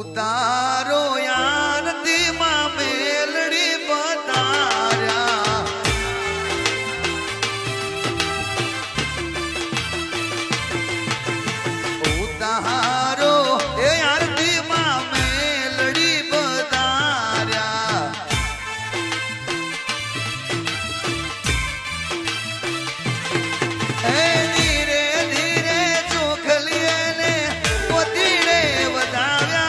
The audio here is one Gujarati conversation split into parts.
ઉતારો યારતી માં મેલડી બતાર્યા ઉતારો એ યારતી માં મેલડી બતાર્યા એ ધીરે ધીરે ચોખલીએ ને પોતીડે વધાવ્યા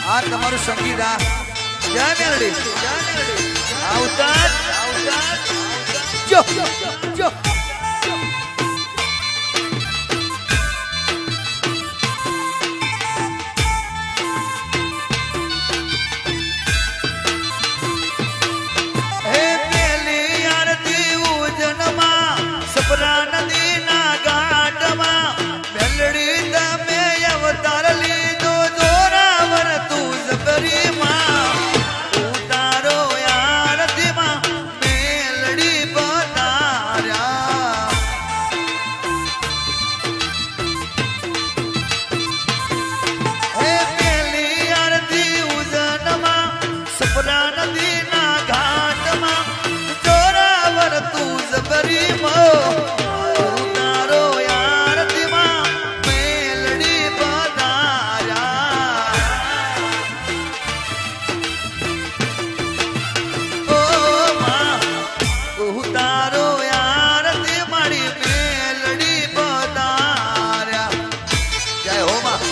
આ તમારું સંગીત આ જય મેલડી આવતા જો જો હે પેલી આરતી ઉજનમાં સપરા નદીના ઘાટમાં મેલડી તમે અવતાર લીધો જોરાવર તું જબરી માં ઉતારો આરતી માં મેલડી બતાર્યા હે પેલી આરતી ઉજનમાં સપરા નદીના ઘાટમાં જોરાવર તું જબરી માં ઉતારો આરતી માં મેલડી બતાર્યા ઓ માં ઉતારો આરતી મારી મેલડી બતાર્યા જય હો માં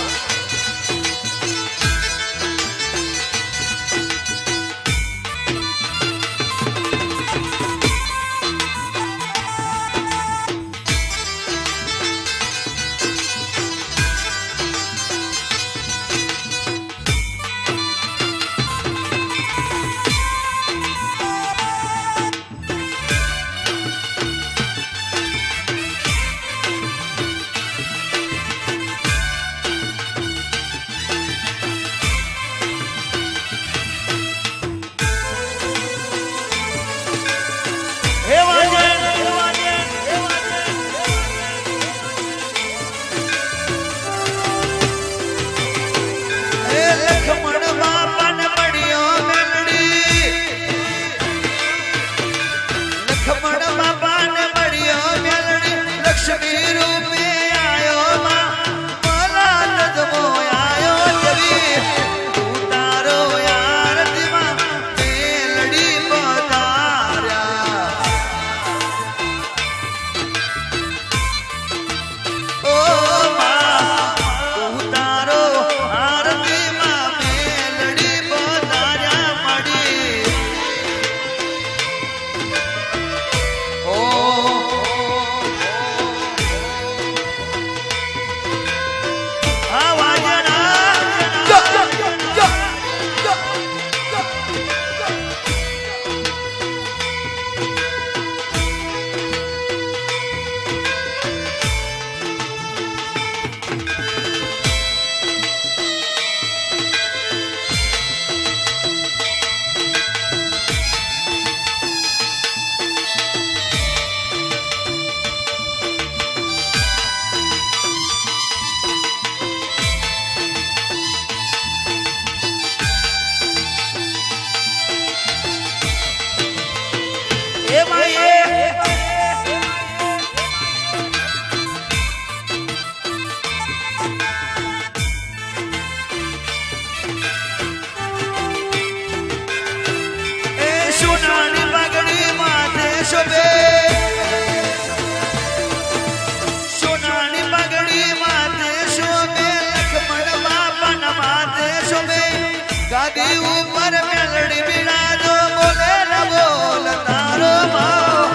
ગાદી ઉપર મેલડી બિરાજો બોલે ન બોલ તારો માં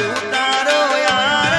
ઉતારો યાર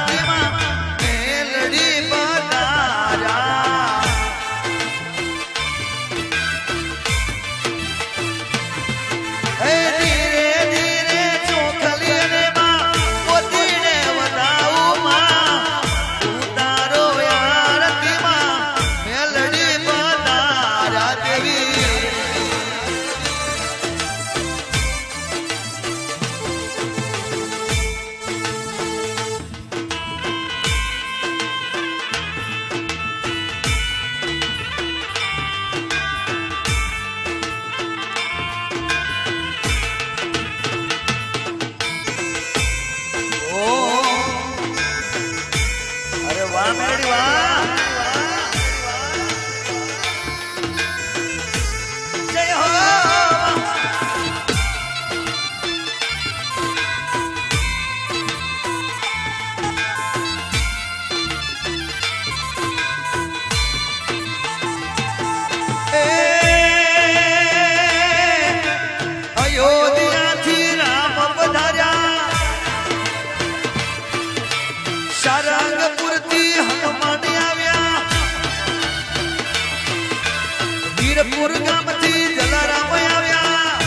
વીરપુર ગામથી જલારામ આવ્યા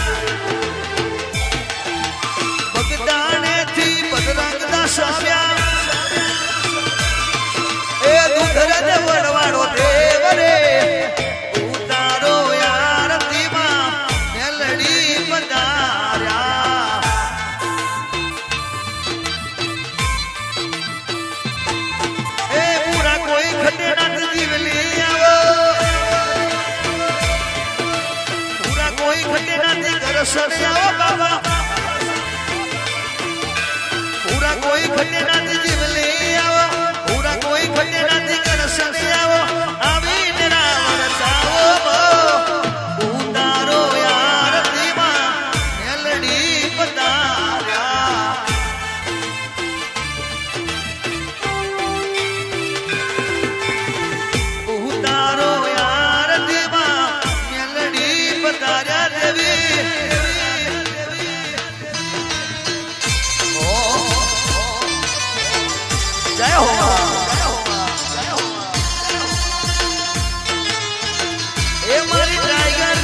બગદાણેથી બદરંગદાસ આવ્યા એ દુધરજ વડવાડો દેવ રે ઉતારો આરતીમાં મેલડી પધાર્યા એ પૂરા કોઈ ખટેના જીવલી આવો પૂરા કોઈ ખટેનાથી દર્શન આવો બાબા પૂરા કોઈ ખટેનાથી જીવલી આવો પૂરા કોઈ ખટેનાથી દર્શન આવો આવીને રાવણ સાવો ઉતારો આરતીમાં મેલડી પધાર્યા ઉતારો આરતીમાં મેલડી પધાર્યા દેવી જય હો એ મારી ટાઈગર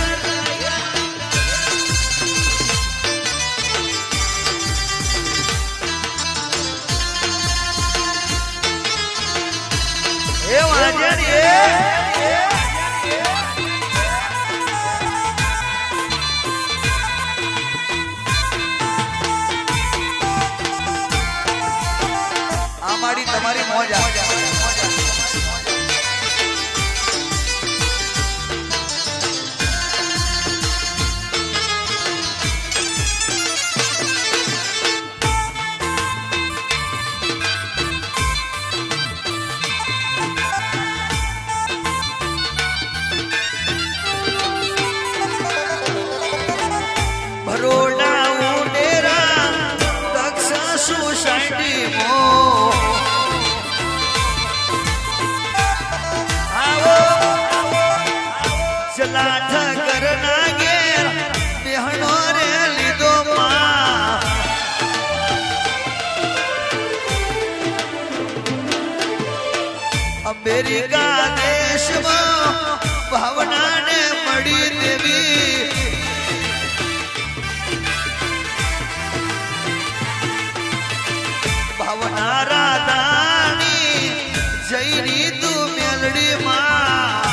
એ વાજણી આ મારી તમારી મોજ ભરોડા ઉડેરા દક્ષ સોસાયટી મો આવો ચલાઠ કરના ઘેર બેહણો રે લીધો માં અમેરિકા દેશમાં ભાવનાને મળી દેવી ભાવના રાધાની જયની તું મેલડી માં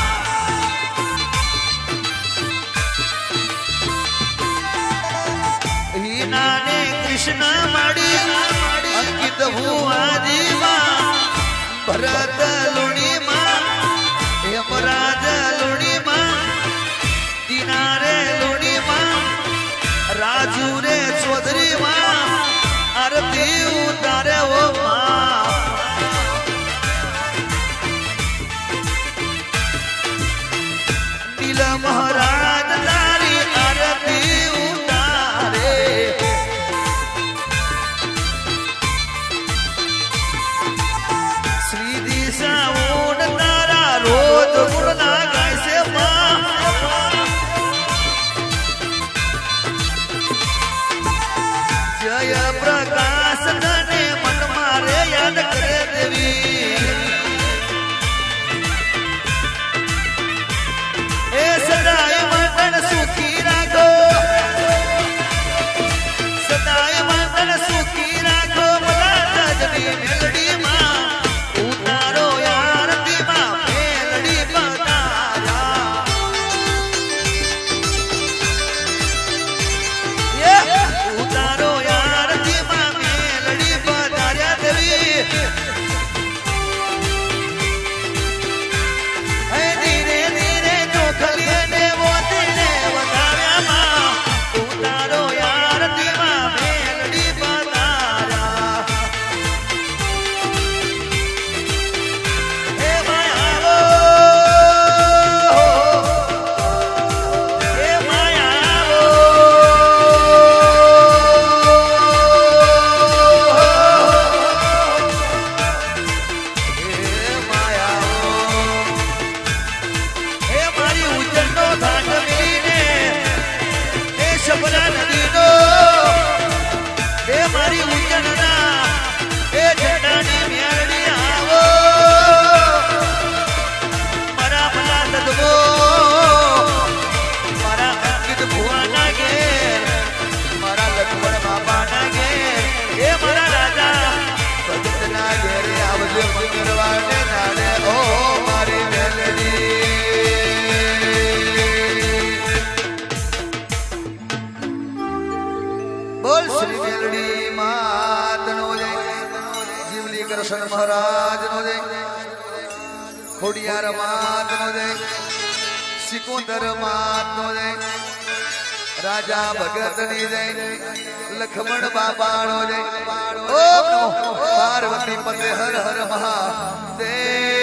હીનાને કૃષ્ણ માડી અંકિત હું આદિમાં ભરત લુણી માં હેમરાજ લુણી માં દિનારે લુણી માં રાજુ રે ચૌધરી માં આરતી ઉતારે ઓ માં નીલ મહારાજ તારી આરતી ઉતારે શ્રી દિશા આવજે મંગળવારને દાડે ઓ મારી મેલડી બોલ શ્રી મેલડી માતનો જય જીવલી કૃષ્ણ મહારાજનો જય ખોડિયાર માતનો જય સિકોંદર માતનો જય રાજા ભગતની જય લખમણ બાપાનો જય ઓમ નમો પાર્વતી પતે હર હર મહાદેવ